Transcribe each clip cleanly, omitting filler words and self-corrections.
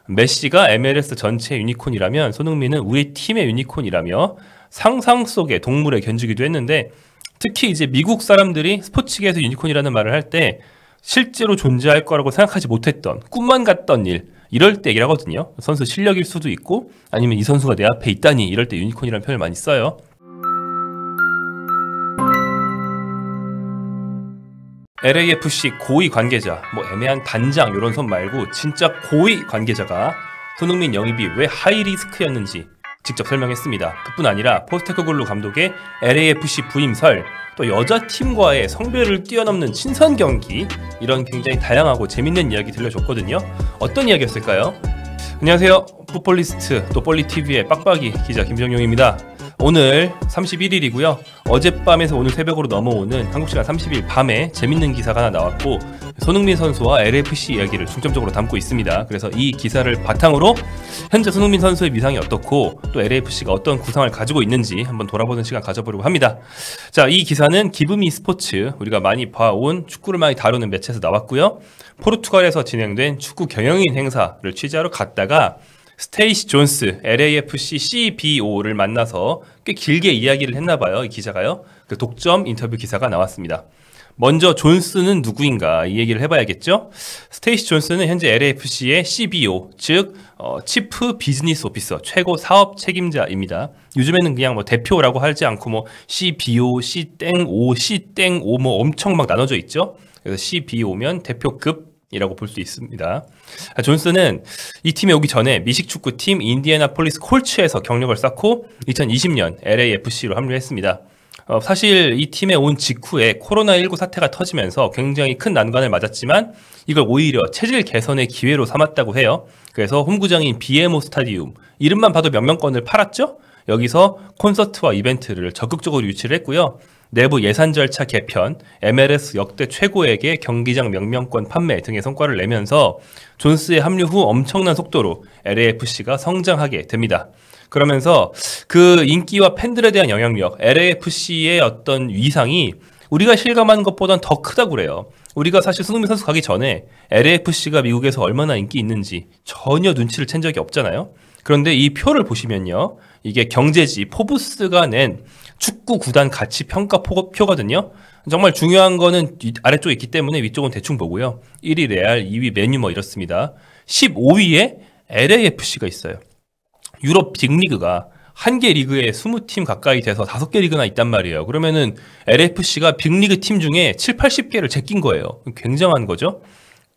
메시가 MLS 전체 유니콘이라면 손흥민은 우리 팀의 유니콘이라며 상상 속의 동물에 견주기도 했는데, 특히 이제 미국 사람들이 스포츠계에서 유니콘이라는 말을 할 때 실제로 존재할 거라고 생각하지 못했던, 꿈만 같던 일, 이럴 때 얘기를 하거든요. 선수 실력일 수도 있고 아니면 이 선수가 내 앞에 있다니, 이럴 때 유니콘이라는 표현을 많이 써요. LAFC 고위 관계자, 뭐 애매한 단장 이런 선 말고 진짜 고위 관계자가 손흥민 영입이 왜 하이리스크였는지 직접 설명했습니다. 그뿐 아니라 포스테코글루 감독의 LAFC 부임설, 또 여자팀과의 성별을 뛰어넘는 친선 경기, 이런 굉장히 다양하고 재밌는 이야기 들려줬거든요. 어떤 이야기였을까요? 안녕하세요. 풋볼리스트 또 뻘리TV의 빡빡이 기자 김정용입니다. 오늘 31일이고요. 어젯밤에서 오늘 새벽으로 넘어오는 한국시간 30일 밤에 재밌는 기사가 하나 나왔고, 손흥민 선수와 LAFC 이야기를 중점적으로 담고 있습니다. 그래서 이 기사를 바탕으로 현재 손흥민 선수의 위상이 어떻고 또 LAFC가 어떤 구상을 가지고 있는지 한번 돌아보는 시간 가져보려고 합니다. 자, 이 기사는 기브미 스포츠, 우리가 많이 봐온 축구를 많이 다루는 매체에서 나왔고요. 포르투갈에서 진행된 축구 경영인 행사를 취재하러 갔다가 스테이시 존스, LAFC CBO를 만나서 꽤 길게 이야기를 했나봐요. 이 기자가요. 그 독점 인터뷰 기사가 나왔습니다. 먼저 존스는 누구인가, 이 얘기를 해봐야겠죠. 스테이시 존스는 현재 LAFC의 CBO, 즉 치프 비즈니스 오피서, 최고 사업 책임자입니다. 요즘에는 그냥 뭐 대표라고 하지 않고 뭐 CBO, C-O, C-O 뭐 엄청 막 나눠져 있죠. 그래서 CBO면 대표급 이라고 볼 수 있습니다. 존스는 이 팀에 오기 전에 미식축구팀 인디애나폴리스 콜츠에서 경력을 쌓고 2020년 LAFC로 합류했습니다. 사실 이 팀에 온 직후에 코로나19 사태가 터지면서 굉장히 큰 난관을 맞았지만 이걸 오히려 체질 개선의 기회로 삼았다고 해요. 그래서 홈구장인 BMO 스타디움, 이름만 봐도 명명권을 팔았죠? 여기서 콘서트와 이벤트를 적극적으로 유치를 했고요. 내부 예산 절차 개편, MLS 역대 최고액의 경기장 명명권 판매 등의 성과를 내면서 존스의 합류 후 엄청난 속도로 LAFC가 성장하게 됩니다. 그러면서 그 인기와 팬들에 대한 영향력, LAFC의 어떤 위상이 우리가 실감하는 것보단 더 크다고 그래요. 우리가 사실 손흥민 선수 가기 전에 LAFC가 미국에서 얼마나 인기 있는지 전혀 눈치를 챈 적이 없잖아요. 그런데 이 표를 보시면요, 이게 경제지 포브스가 낸 축구 구단 가치 평가 표거든요. 정말 중요한 거는 아래쪽에 있기 때문에 위쪽은 대충 보고요. 1위 레알, 2위 맨유 뭐 이렇습니다. 15위에 LAFC가 있어요. 유럽 빅리그가 한 개 리그에 20팀 가까이 돼서 5개 리그나 있단 말이에요. 그러면은 LAFC가 빅리그 팀 중에 7, 80개를 제낀 거예요. 굉장한 거죠.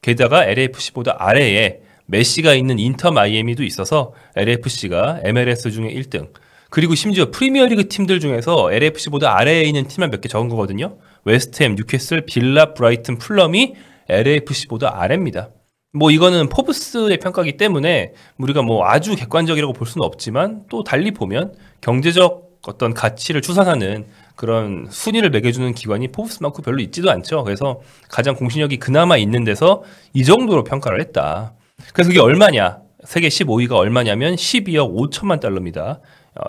게다가 LAFC보다 아래에 메시가 있는 인터 마이애미도 있어서 LAFC가 MLS 중에 1등. 그리고 심지어 프리미어리그 팀들 중에서 LAFC보다 아래에 있는 팀만 몇 개 적은 거거든요. 웨스트햄, 뉴캐슬, 빌라, 브라이튼, 풀럼이 LAFC보다 아래입니다. 뭐 이거는 포브스의 평가이기 때문에 우리가 뭐 아주 객관적이라고 볼 수는 없지만, 또 달리 보면 경제적 어떤 가치를 추산하는 그런 순위를 매겨주는 기관이 포브스만큼 별로 있지도 않죠. 그래서 가장 공신력이 그나마 있는 데서 이 정도로 평가를 했다. 그래서 그게 얼마냐? 세계 15위가 얼마냐면 12억 5천만 달러입니다.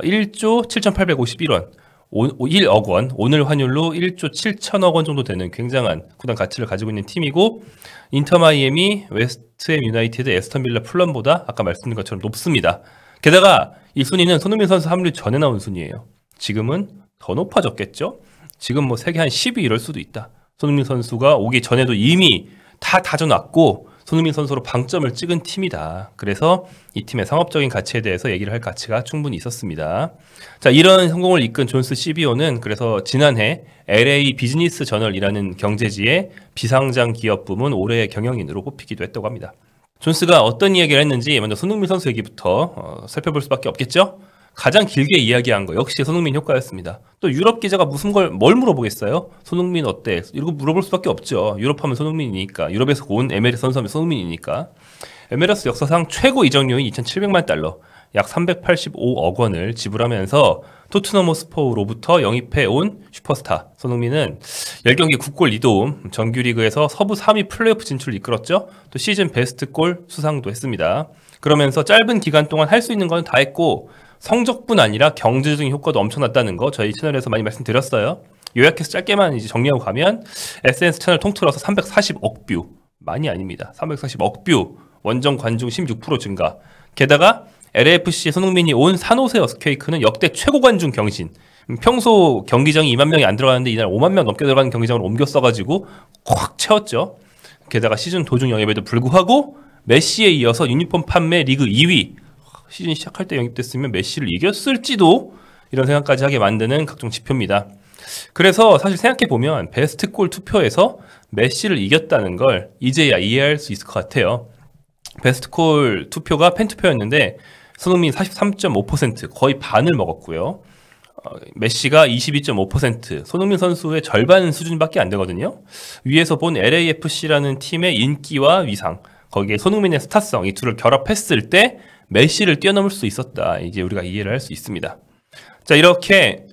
1조 7,851원, 1억 원, 오늘 환율로 1조 7천억 원 정도 되는 굉장한 구단 가치를 가지고 있는 팀이고, 인터 마이애미, 웨스트햄 유나이티드, 에스턴 빌라, 풀럼보다 아까 말씀드린 것처럼 높습니다. 게다가 이 순위는 손흥민 선수 합류 전에 나온 순위예요. 지금은 더 높아졌겠죠? 지금 뭐 세계 한 10위 이럴 수도 있다. 손흥민 선수가 오기 전에도 이미 다 다져놨고 손흥민 선수로 방점을 찍은 팀이다. 그래서 이 팀의 상업적인 가치에 대해서 얘기를 할 가치가 충분히 있었습니다. 자, 이런 성공을 이끈 존스 CBO는 그래서 지난해 LA 비즈니스 저널이라는 경제지의 비상장 기업 부문 올해의 경영인으로 뽑히기도 했다고 합니다. 존스가 어떤 이야기를 했는지 먼저 손흥민 선수 얘기부터 살펴볼 수밖에 없겠죠? 가장 길게 이야기한 거 역시 손흥민 효과였습니다. 또 유럽 기자가 뭘 물어보겠어요? 손흥민 어때? 이러고 물어볼 수밖에 없죠. 유럽 하면 손흥민이니까. 유럽에서 온 MLS 선수 하면 손흥민이니까. MLS 역사상 최고 이적료인 2,700만 달러, 약 385억 원을 지불하면서 토트넘 호스퍼로부터 영입해온 슈퍼스타 손흥민은 10경기 9골 2도움, 정규리그에서 서부 3위 플레이오프 진출을 이끌었죠. 또 시즌 베스트 골 수상도 했습니다. 그러면서 짧은 기간 동안 할 수 있는 건 다 했고, 성적뿐 아니라 경제적인 효과도 엄청났다는 거 저희 채널에서 많이 말씀드렸어요. 요약해서 짧게만 이제 정리하고 가면 SNS 채널 통틀어서 340억 뷰, 많이 아닙니다. 340억 뷰, 원정 관중 16% 증가. 게다가 LAFC 손흥민이 온 산호세 어스케이크는 역대 최고 관중 경신. 평소 경기장이 2만 명이 안 들어가는데 이날 5만 명 넘게 들어가는 경기장으로 옮겨 써가지고 콱 채웠죠. 게다가 시즌 도중 영입에도 불구하고 메시에 이어서 유니폼 판매 리그 2위. 시즌 시작할 때 영입됐으면 메시를 이겼을지도 이런 생각까지 하게 만드는 각종 지표입니다. 그래서 사실 생각해보면 베스트골 투표에서 메시를 이겼다는 걸 이제야 이해할 수 있을 것 같아요. 베스트골 투표가 팬투표였는데 손흥민 43.5% 거의 반을 먹었고요. 메시가 22.5%, 손흥민 선수의 절반 수준밖에 안 되거든요. 위에서 본 LAFC라는 팀의 인기와 위상, 거기에 손흥민의 스타성, 이 둘을 결합했을 때 메시를 뛰어넘을 수 있었다. 이제 우리가 이해를 할 수 있습니다. 자, 이렇게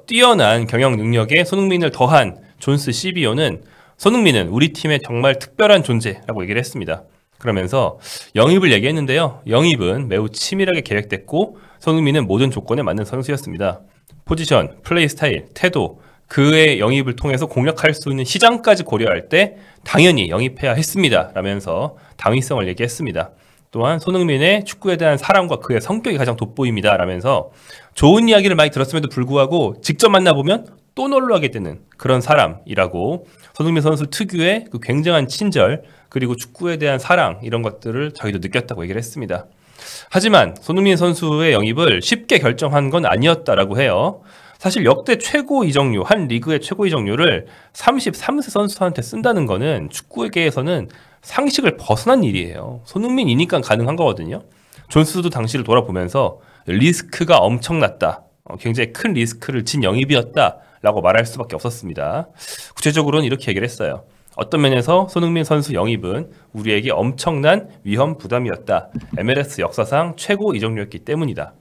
뛰어난 경영 능력에 손흥민을 더한 존스 CBO는 손흥민은 우리 팀의 정말 특별한 존재라고 얘기를 했습니다. 그러면서 영입을 얘기했는데요. 영입은 매우 치밀하게 계획됐고 손흥민은 모든 조건에 맞는 선수였습니다. 포지션, 플레이 스타일, 태도, 그의 영입을 통해서 공략할 수 있는 시장까지 고려할 때 당연히 영입해야 했습니다. 라면서 당위성을 얘기했습니다. 또한 손흥민의 축구에 대한 사랑과 그의 성격이 가장 돋보입니다. 라면서 좋은 이야기를 많이 들었음에도 불구하고 직접 만나보면 또 놀라게 되는 그런 사람이라고 손흥민 선수 특유의 그 굉장한 친절 그리고 축구에 대한 사랑 이런 것들을 저희도 느꼈다고 얘기를 했습니다. 하지만 손흥민 선수의 영입을 쉽게 결정한 건 아니었다라고 해요. 사실 역대 최고 이적료, 한 리그의 최고 이적료를 33세 선수한테 쓴다는 거는 축구계에서는 상식을 벗어난 일이에요. 손흥민이니까 가능한 거거든요. 존스도 당시를 돌아보면서 리스크가 엄청났다. 굉장히 큰 리스크를 진 영입이었다. 라고 말할 수밖에 없었습니다. 구체적으로는 이렇게 얘기를 했어요. 어떤 면에서 손흥민 선수 영입은 우리에게 엄청난 위험 부담이었다. MLS 역사상 최고 이적료였기 때문이다.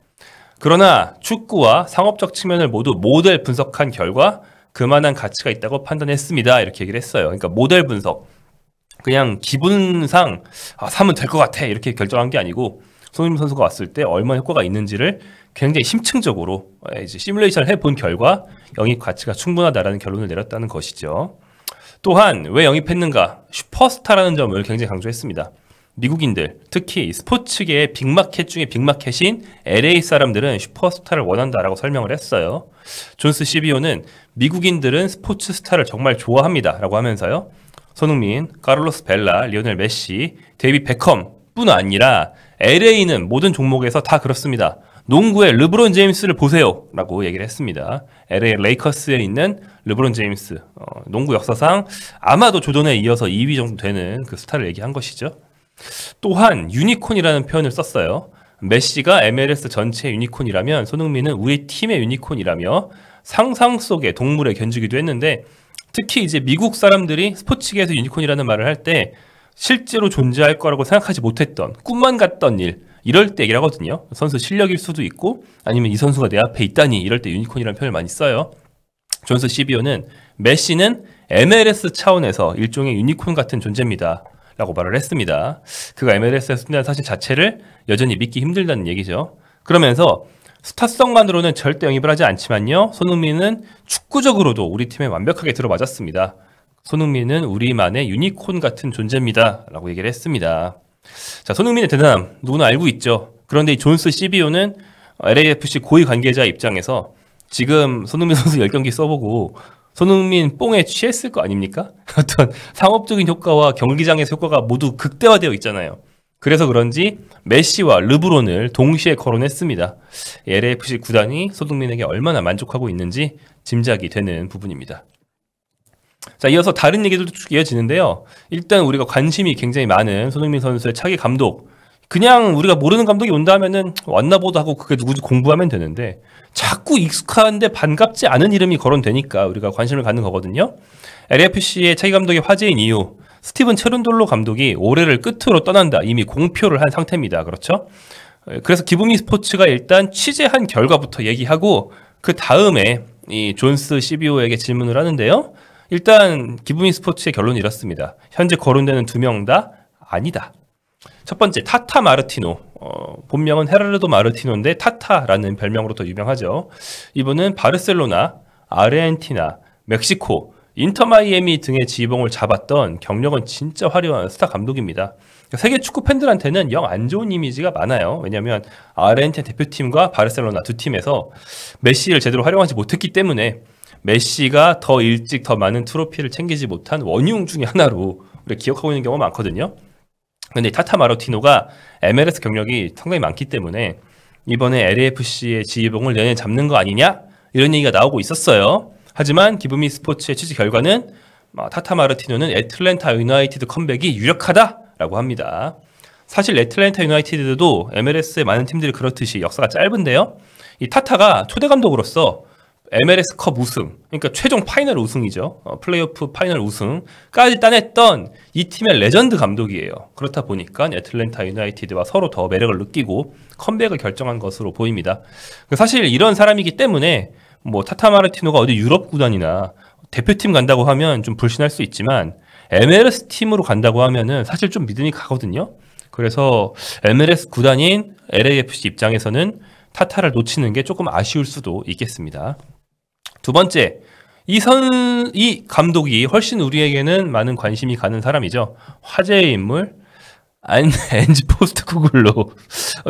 그러나 축구와 상업적 측면을 모두 모델 분석한 결과 그만한 가치가 있다고 판단했습니다. 이렇게 얘기를 했어요. 그러니까 모델 분석. 그냥 기분상 사면 될 것 같아 이렇게 결정한 게 아니고 손흥민 선수가 왔을 때 얼마나 효과가 있는지를 굉장히 심층적으로 이제 시뮬레이션을 해본 결과 영입 가치가 충분하다라는 결론을 내렸다는 것이죠. 또한 왜 영입했는가? 슈퍼스타라는 점을 굉장히 강조했습니다. 미국인들, 특히 스포츠계의 빅마켓 중에 빅마켓인 LA 사람들은 슈퍼스타를 원한다라고 설명을 했어요. 존스 CBO는 미국인들은 스포츠 스타를 정말 좋아합니다 라고 하면서요. 손흥민, 카를로스 벨라, 리오넬 메시, 데이비 베컴뿐 아니라 LA는 모든 종목에서 다 그렇습니다. 농구의 르브론 제임스를 보세요 라고 얘기를 했습니다. LA 레이커스에 있는 르브론 제임스, 농구 역사상 아마도 조던에 이어서 2위 정도 되는 그 스타를 얘기한 것이죠. 또한 유니콘이라는 표현을 썼어요. 메시가 MLS 전체의 유니콘이라면 손흥민은 우리 팀의 유니콘이라며 상상 속의 동물에 견주기도 했는데 특히 이제 미국 사람들이 스포츠계에서 유니콘이라는 말을 할 때 실제로 존재할 거라고 생각하지 못했던 꿈만 같던 일 이럴 때 얘기를 하거든요. 선수 실력일 수도 있고 아니면 이 선수가 내 앞에 있다니 이럴 때 유니콘이라는 표현을 많이 써요. 존스 CBO는 메시는 MLS 차원에서 일종의 유니콘 같은 존재입니다. 라고 말을 했습니다. 그가 MLS에 쓴다는 사실 자체를 여전히 믿기 힘들다는 얘기죠. 그러면서 스타성만으로는 절대 영입을 하지 않지만요. 손흥민은 축구적으로도 우리 팀에 완벽하게 들어맞았습니다. 손흥민은 우리만의 유니콘 같은 존재입니다. 라고 얘기를 했습니다. 자, 손흥민의 대단함 누구나 알고 있죠. 그런데 이 존스 CBO는 LAFC 고위 관계자 입장에서 지금 손흥민 선수 10경기 써보고 손흥민 뽕에 취했을 거 아닙니까? 어떤 상업적인 효과와 경기장에서 효과가 모두 극대화되어 있잖아요. 그래서 그런지 메시와 르브론을 동시에 거론했습니다. LAFC 구단이 손흥민에게 얼마나 만족하고 있는지 짐작이 되는 부분입니다. 자, 이어서 다른 얘기들도 쭉 이어지는데요. 일단 우리가 관심이 굉장히 많은 손흥민 선수의 차기 감독. 그냥 우리가 모르는 감독이 온다 하면은 왔나 보다 하고 그게 누구지 공부하면 되는데 자꾸 익숙한데 반갑지 않은 이름이 거론되니까 우리가 관심을 갖는 거거든요. LAFC의 차기 감독이 화제인 이유, 스티븐 체룬돌로 감독이 올해를 끝으로 떠난다. 이미 공표를 한 상태입니다. 그렇죠? 그래서 기브미 스포츠가 일단 취재한 결과부터 얘기하고 그 다음에 이 존스 CBO에게 질문을 하는데요. 일단 기브미 스포츠의 결론이 이렇습니다. 현재 거론되는 2명 다 아니다. 첫 번째 타타 마르티노, 본명은 헤라르도 마르티노인데 타타라는 별명으로 더 유명하죠. 이분은 바르셀로나, 아르헨티나, 멕시코 인터 마이애미 등의 지휘봉을 잡았던 경력은 진짜 화려한 스타 감독입니다. 세계 축구 팬들한테는 영 안 좋은 이미지가 많아요. 왜냐하면 아르헨티나 대표팀과 바르셀로나 두 팀에서 메시를 제대로 활용하지 못했기 때문에 메시가 더 일찍 더 많은 트로피를 챙기지 못한 원흉 중에 하나로 우리가 기억하고 있는 경우가 많거든요. 근데 타타 마르티노가 MLS 경력이 상당히 많기 때문에 이번에 LAFC의 지휘봉을 내내 잡는 거 아니냐? 이런 얘기가 나오고 있었어요. 하지만 기브미 스포츠의 취재 결과는 타타 마르티노는 애틀랜타 유나이티드 컴백이 유력하다라고 합니다. 사실 애틀랜타 유나이티드도 MLS의 많은 팀들이 그렇듯이 역사가 짧은데요. 이 타타가 초대 감독으로서 MLS 컵 우승, 그러니까 최종 파이널 우승이죠. 플레이오프 파이널 우승까지 따냈던 이 팀의 레전드 감독이에요. 그렇다 보니까 애틀랜타 유나이티드와 서로 더 매력을 느끼고 컴백을 결정한 것으로 보입니다. 사실 이런 사람이기 때문에 뭐 타타 마르티노가 어디 유럽 구단이나 대표팀 간다고 하면 좀 불신할 수 있지만 MLS 팀으로 간다고 하면은 사실 좀 믿음이 가거든요. 그래서 MLS 구단인 LAFC 입장에서는 타타를 놓치는 게 조금 아쉬울 수도 있겠습니다. 두 번째, 이 감독이 훨씬 우리에게는 많은 관심이 가는 사람이죠. 화제의 인물 엔지 포스트코글로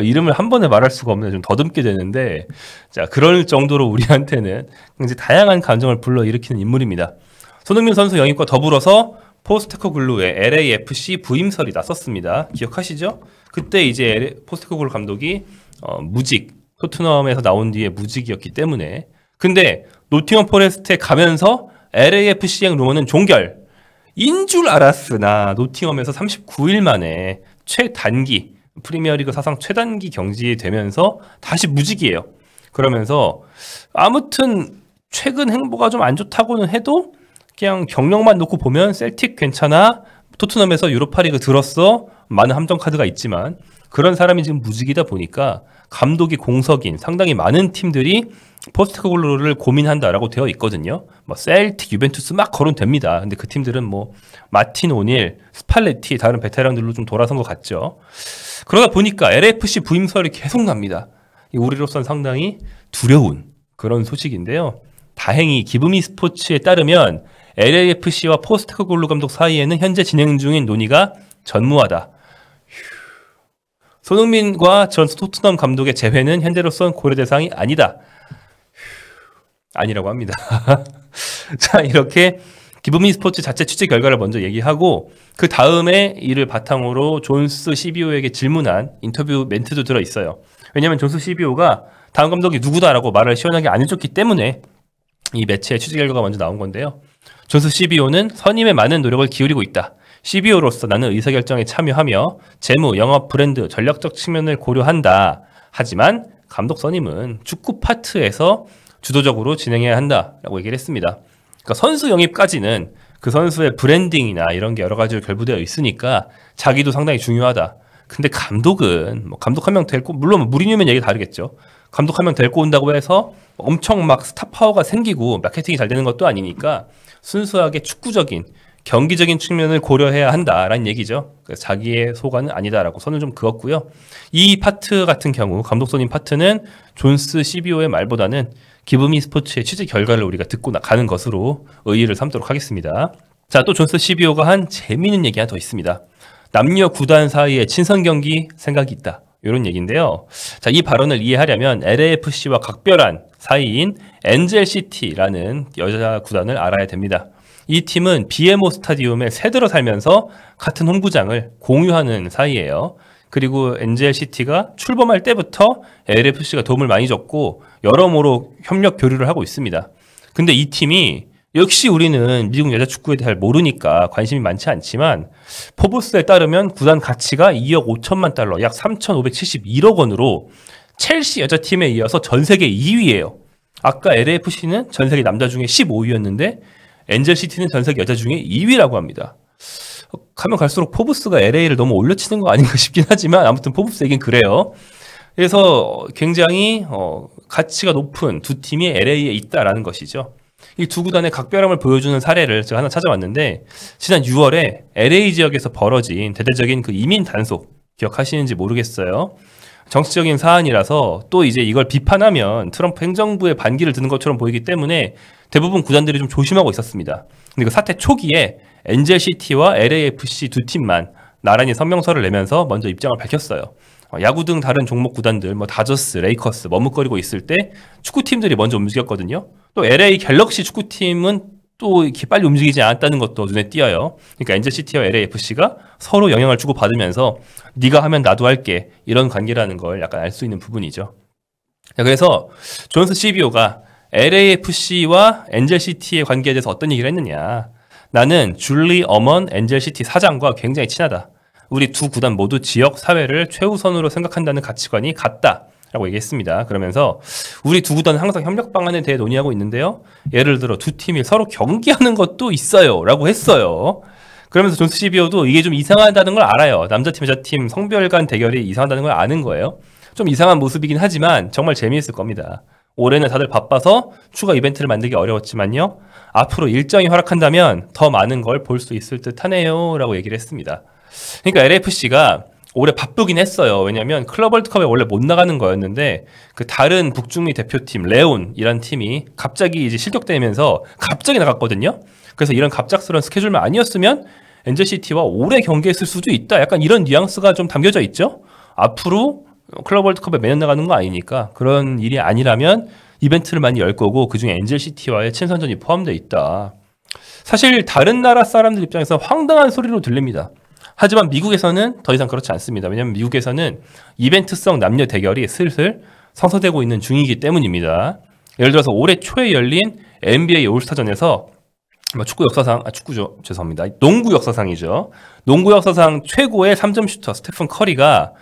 이름을 한 번에 말할 수가 없네. 좀 더듬게 되는데, 자, 그럴 정도로 우리한테는 굉장히 다양한 감정을 불러일으키는 인물입니다. 손흥민 선수 영입과 더불어서 포스테코글루의 LAFC 부임설이 났었습니다. 기억하시죠? 그때 이제 포스테코글루 감독이 무직, 토트넘에서 나온 뒤에 무직이었기 때문에. 근데 노팅엄 포레스트에 가면서 LAFC행 루머는 종결인 줄 알았으나 노팅엄에서 39일 만에 최단기 프리미어리그 사상 최단기 경질이 되면서 다시 무직이에요. 그러면서 아무튼 최근 행보가 좀 안 좋다고는 해도 그냥 경력만 놓고 보면 셀틱 괜찮아, 토트넘에서 유로파리그 들었어, 많은 함정 카드가 있지만 그런 사람이 지금 무직이다 보니까 감독이 공석인 상당히 많은 팀들이 포스테코글루를 고민한다라고 되어 있거든요. 뭐 셀틱, 유벤투스 막 거론됩니다. 근데 그 팀들은 뭐 마틴 오닐, 스팔레티 다른 베테랑들로 좀 돌아선 것 같죠. 그러다 보니까 LAFC 부임설이 계속 납니다. 우리로선 상당히 두려운 그런 소식인데요. 다행히 기브미 스포츠에 따르면 LAFC와 포스테코글루 감독 사이에는 현재 진행 중인 논의가 전무하다. 손흥민과 전 토트넘 감독의 재회는 현재로선 고려 대상이 아니다. 아니라고 합니다. 자, 이렇게 기브미 스포츠 자체 취재 결과를 먼저 얘기하고 그 다음에 이를 바탕으로 존스 CBO에게 질문한 인터뷰 멘트도 들어있어요. 왜냐하면 존스 CBO가 다음 감독이 누구다라고 말을 시원하게 안 해줬기 때문에 이 매체의 취재 결과가 먼저 나온 건데요. 존스 CBO는 선임에 많은 노력을 기울이고 있다. CBO로서 나는 의사결정에 참여하며 재무, 영업, 브랜드, 전략적 측면을 고려한다. 하지만 감독 선임은 축구 파트에서 주도적으로 진행해야 한다라고 얘기를 했습니다. 그러니까 선수 영입까지는 그 선수의 브랜딩이나 이런 게 여러 가지로 결부되어 있으니까 자기도 상당히 중요하다. 근데 감독은 뭐 감독 한 명 데리고, 물론 무리뉴면 얘기 다르겠죠. 감독 한 명 데리고 온다고 해서 엄청 막 스타 파워가 생기고 마케팅이 잘 되는 것도 아니니까 순수하게 축구적인 경기적인 측면을 고려해야 한다라는 얘기죠. 그래서 자기의 소관은 아니다라고 선을 좀 그었고요. 이 파트 같은 경우 감독 선임 파트는 존스 CBO의 말보다는 기브미 스포츠의 취재 결과를 우리가 듣고 가는 것으로 의의를 삼도록 하겠습니다. 자, 또 존스 CBO가 한 재미있는 얘기 하나 더 있습니다. 남녀 구단 사이에 친선 경기 생각이 있다. 이런 얘기인데요. 자, 이 발언을 이해하려면 LAFC와 각별한 사이인 엔젤시티라는 여자 구단을 알아야 됩니다. 이 팀은 BMO 스타디움에 새들어 살면서 같은 홈구장을 공유하는 사이예요. 그리고 엔젤시티가 출범할 때부터 LAFC가 도움을 많이 줬고 여러모로 협력 교류를 하고 있습니다. 근데 이 팀이 역시 우리는 미국 여자 축구에 대해 잘 모르니까 관심이 많지 않지만 포브스에 따르면 구단 가치가 2억 5천만 달러, 약 3,571억 원으로 첼시 여자팀에 이어서 전 세계 2위예요. 아까 LAFC는 전 세계 남자 중에 15위였는데 엔젤시티는 전 세계 여자 중에 2위라고 합니다. 가면 갈수록 포브스가 LA를 너무 올려치는 거 아닌가 싶긴 하지만 아무튼 포브스 얘기는 그래요. 그래서 굉장히 가치가 높은 두 팀이 LA에 있다라는 것이죠. 이 두 구단의 각별함을 보여주는 사례를 제가 하나 찾아왔는데 지난 6월에 LA 지역에서 벌어진 대대적인 그 이민 단속 기억하시는지 모르겠어요. 정치적인 사안이라서 또 이제 이걸 비판하면 트럼프 행정부의 반기를 드는 것처럼 보이기 때문에 대부분 구단들이 좀 조심하고 있었습니다. 근데 그 사태 초기에 엔젤시티와 LAFC 두 팀만 나란히 성명서를 내면서 먼저 입장을 밝혔어요. 야구 등 다른 종목 구단들, 뭐 다저스, 레이커스 머뭇거리고 있을 때 축구팀들이 먼저 움직였거든요. 또 LA 갤럭시 축구팀은 또 이렇게 빨리 움직이지 않았다는 것도 눈에 띄어요. 그러니까 엔젤시티와 LAFC가 서로 영향을 주고받으면서 네가 하면 나도 할게, 이런 관계라는 걸 약간 알 수 있는 부분이죠. 그래서 존스 CBO가 LAFC와 엔젤시티의 관계에 대해서 어떤 얘기를 했느냐. 나는 줄리 어먼 엔젤시티 사장과 굉장히 친하다. 우리 두 구단 모두 지역 사회를 최우선으로 생각한다는 가치관이 같다 라고 얘기했습니다. 그러면서 우리 두 구단은 항상 협력 방안에 대해 논의하고 있는데요. 예를 들어 두 팀이 서로 경기하는 것도 있어요 라고 했어요. 그러면서 존스 CBO도 이게 좀 이상하다는 걸 알아요. 남자팀 여자팀 성별 간 대결이 이상하다는 걸 아는 거예요. 좀 이상한 모습이긴 하지만 정말 재미있을 겁니다. 올해는 다들 바빠서 추가 이벤트를 만들기 어려웠지만요. 앞으로 일정이 허락한다면 더 많은 걸 볼 수 있을 듯 하네요 라고 얘기를 했습니다. 그러니까 LAFC가 올해 바쁘긴 했어요. 왜냐면 클럽 월드컵에 원래 못 나가는 거였는데 그 다른 북중미 대표팀 레온이란 팀이 갑자기 이제 실격되면서 갑자기 나갔거든요. 그래서 이런 갑작스러운 스케줄만 아니었으면 엔젤시티와 오래 경기했을 수도 있다. 약간 이런 뉘앙스가 좀 담겨져 있죠. 앞으로 클럽 월드컵에 매년 나가는 거 아니니까 그런 일이 아니라면 이벤트를 많이 열 거고 그중에 엔젤시티와의 친선전이 포함되어 있다. 사실 다른 나라 사람들 입장에서 황당한 소리로 들립니다. 하지만 미국에서는 더 이상 그렇지 않습니다. 왜냐하면 미국에서는 이벤트성 남녀 대결이 슬슬 성사되고 있는 중이기 때문입니다. 예를 들어서 올해 초에 열린 NBA 올스타전에서 축구 역사상, 축구죠. 죄송합니다. 농구 역사상이죠. 농구 역사상 최고의 3점 슈터 스테픈 커리가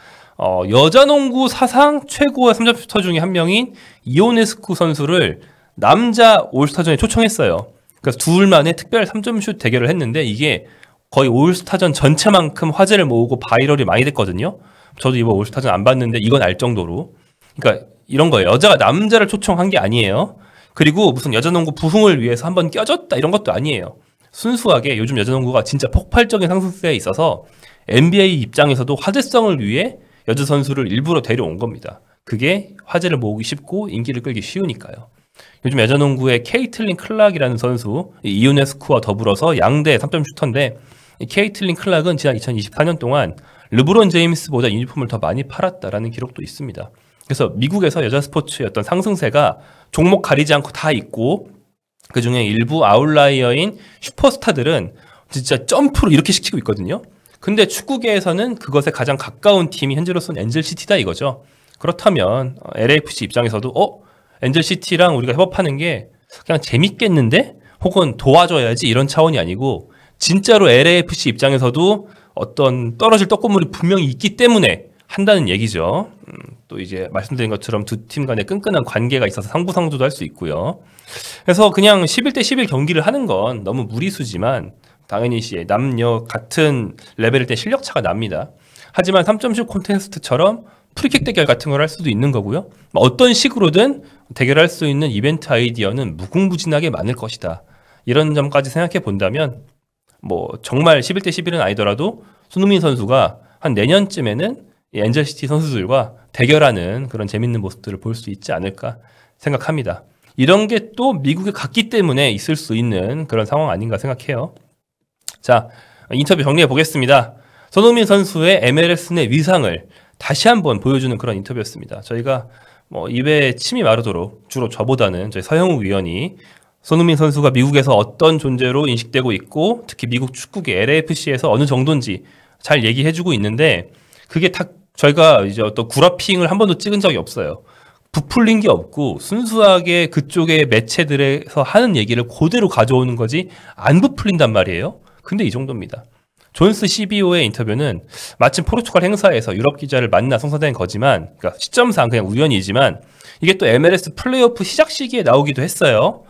여자 농구 사상 최고의 3점 슈터 중에 한 명인 이오네스쿠 선수를 남자 올스타전에 초청했어요. 그래서 둘만의 특별 3점 슛 대결을 했는데 이게 거의 올스타전 전체만큼 화제를 모으고 바이럴이 많이 됐거든요. 저도 이번 올스타전 안 봤는데 이건 알 정도로. 그러니까 이런 거예요. 여자가 남자를 초청한 게 아니에요. 그리고 무슨 여자농구 부흥을 위해서 한번 껴줬다 이런 것도 아니에요. 순수하게 요즘 여자농구가 진짜 폭발적인 상승세에 있어서 NBA 입장에서도 화제성을 위해 여자 선수를 일부러 데려온 겁니다. 그게 화제를 모으기 쉽고 인기를 끌기 쉬우니까요. 요즘 여자농구의 케이틀린 클락이라는 선수, 이오네스쿠와 더불어서 양대 3점 슈터인데 케이틀린 클락은 지난 2024년 동안 르브론 제임스보다 유니폼을 더 많이 팔았다라는 기록도 있습니다. 그래서 미국에서 여자 스포츠의 어떤 상승세가 종목 가리지 않고 다 있고 그중에 일부 아웃라이어인 슈퍼스타들은 진짜 점프로 이렇게씩 치고 있거든요. 근데 축구계에서는 그것에 가장 가까운 팀이 현재로서는 엔젤시티다 이거죠. 그렇다면 LAFC 입장에서도 엔젤시티랑 우리가 협업하는 게 그냥 재밌겠는데? 혹은 도와줘야지 이런 차원이 아니고 진짜로 LAFC 입장에서도 어떤 떨어질 떡고물이 분명히 있기 때문에 한다는 얘기죠. 또 이제 말씀드린 것처럼 두 팀 간의 끈끈한 관계가 있어서 상부상조도 할 수 있고요. 그래서 그냥 11대 11 경기를 하는 건 너무 무리수지만 당연히 남녀 같은 레벨일 때 실력차가 납니다. 하지만 3점슛 콘테스트처럼 프리킥 대결 같은 걸 할 수도 있는 거고요. 어떤 식으로든 대결할 수 있는 이벤트 아이디어는 무궁무진하게 많을 것이다. 이런 점까지 생각해 본다면 정말 11대 11은 아니더라도 손흥민 선수가 한 내년쯤에는 엔젤시티 선수들과 대결하는 그런 재밌는 모습들을 볼 수 있지 않을까 생각합니다. 이런 게 또 미국에 갔기 때문에 있을 수 있는 그런 상황 아닌가 생각해요. 자, 인터뷰 정리해 보겠습니다. 손흥민 선수의 MLS 내 위상을 다시 한번 보여주는 그런 인터뷰였습니다. 저희가 입에 침이 마르도록 주로 저보다는 저희 서영욱 위원이 손흥민 선수가 미국에서 어떤 존재로 인식되고 있고 특히 미국 축구계 LAFC에서 어느 정도인지 잘 얘기해주고 있는데 그게 다 저희가 이제 어떤 구라핑을 한 번도 찍은 적이 없어요. 부풀린 게 없고 순수하게 그쪽의 매체들에서 하는 얘기를 그대로 가져오는 거지 안 부풀린단 말이에요. 근데 이 정도입니다. 존스 CBO의 인터뷰는 마침 포르투갈 행사에서 유럽 기자를 만나 성사된 거지만 그러니까 시점상 그냥 우연이지만 이게 또 MLS 플레이오프 시작 시기에 나오기도 했어요.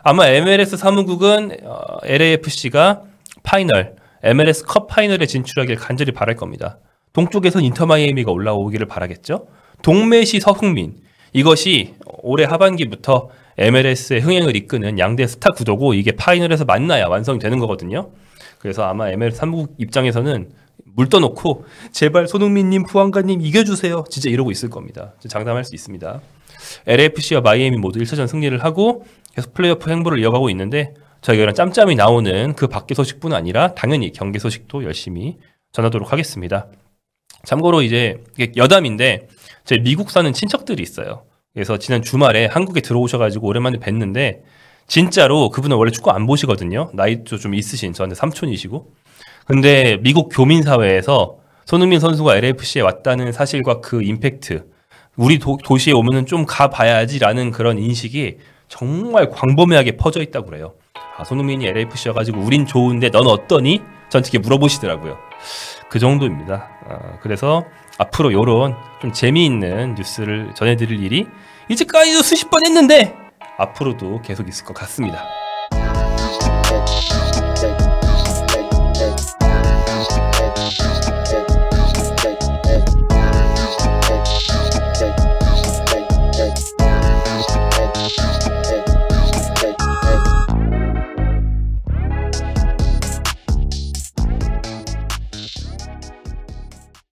아마 MLS 사무국은 LAFC가 파이널, MLS 컵 파이널에 진출하길 간절히 바랄 겁니다. 동쪽에선 인터 마이애미가 올라오기를 바라겠죠. 동메시 서흥민, 이것이 올해 하반기부터 MLS의 흥행을 이끄는 양대 스타 구도고 이게 파이널에서 만나야 완성이 되는 거거든요. 그래서 아마 MLS 사무국 입장에서는 물 떠놓고 제발 손흥민님, 부안가님 이겨주세요. 진짜 이러고 있을 겁니다. 장담할 수 있습니다. LAFC와 마이애미 모두 1차전 승리를 하고 계속 플레이오프 행보를 이어가고 있는데 저희가 짬짬이 나오는 그 밖의 소식뿐 아니라 당연히 경기 소식도 열심히 전하도록 하겠습니다. 참고로 이제 이게 여담인데 제 미국 사는 친척들이 있어요. 그래서 지난 주말에 한국에 들어오셔가지고 오랜만에 뵀는데 진짜로 그분은 원래 축구 안 보시거든요. 나이도 좀 있으신 저한테 삼촌이시고. 근데 미국 교민 사회에서 손흥민 선수가 LAFC에 왔다는 사실과 그 임팩트, 우리 도시에 오면은 좀 가봐야지라는 그런 인식이 정말 광범위하게 퍼져 있다고 그래요. 아, 손흥민이 LAFC여가지고 우린 좋은데 넌 어떠니? 전 되게 물어보시더라고요. 그 정도입니다. 그래서 앞으로 요런 좀 재미있는 뉴스를 전해드릴 일이 이제까지도 수십 번 했는데 앞으로도 계속 있을 것 같습니다.